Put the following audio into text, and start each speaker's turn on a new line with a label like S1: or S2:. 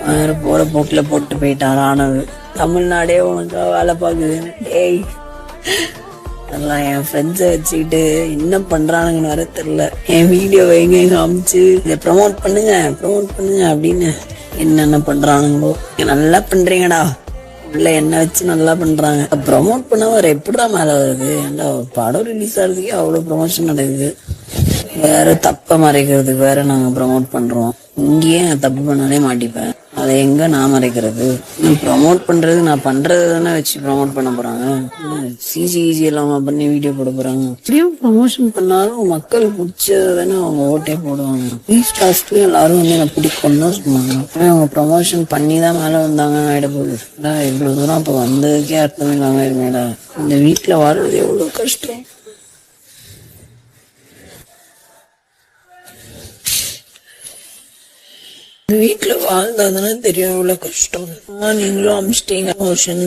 S1: வேற போற போக்குல போட்டு போயிட்டான். ஆனது தமிழ்நாடே உனக்கு வேலை பார்க்குதுன்னு. டேய் அதெல்லாம் என் ஃப்ரெண்ட்ஸை வச்சுக்கிட்டு என்ன பண்றானுங்கன்னு வர தெரியல. என் வீடியோ எங்க காமிச்சு இதை ப்ரமோட் பண்ணுங்க அப்படின்னு என்னென்ன பண்றானுங்களோ. நல்லா பண்றீங்கடா, உள்ள என்ன வச்சு நல்லா பண்றாங்க. ப்ரமோட் பண்ண வர எப்படிடா மேல வருது? ஏன்டா படம் ரிலீஸ் ஆகிறதுக்கே அவ்வளவு ப்ரமோஷன் நடக்குது. வேற தப்ப மறைக்கிறதுக்கு வேற நாங்க ப்ரமோட் பண்றோம். இங்கேயே நான் தப்பு பண்ணாலே மாட்டிப்பேன். அதை எங்க நான் மறைக்கிறது? ப்ரமோட் பண்றது நான் பண்றது தானே வச்சு ப்ரமோட் பண்ண போறாங்க. சிஜி இல்லாம பண்ணி வீடியோ போட போறாங்க. இப்படியும் ப்ரமோஷன் பண்ணாலும் மக்கள் பிடிச்சது தானே அவங்க ஓட்டே போடுவாங்க. ரீஸ்டார்ஸ்லயும் எல்லாரும் வந்து எனக்கு பிடிக்கும்னு தான் சொன்னாங்க. அவங்க ப்ரமோஷன் பண்ணி தான் மேல வந்தாங்க. ஆயிட போகுது இவ்வளவு தூரம் அப்ப வந்ததுக்கே அர்த்தம் இல்லாம இருமேடா. இந்த வீட்டுல வாழ்றது எவ்வளவு கஷ்டம். வீட்டுல வாழ்ந்தாதானே தெரியும் இவ்வளவு கஷ்டம். நீங்களும் அமிச்சிட்டீங்க மோஷன்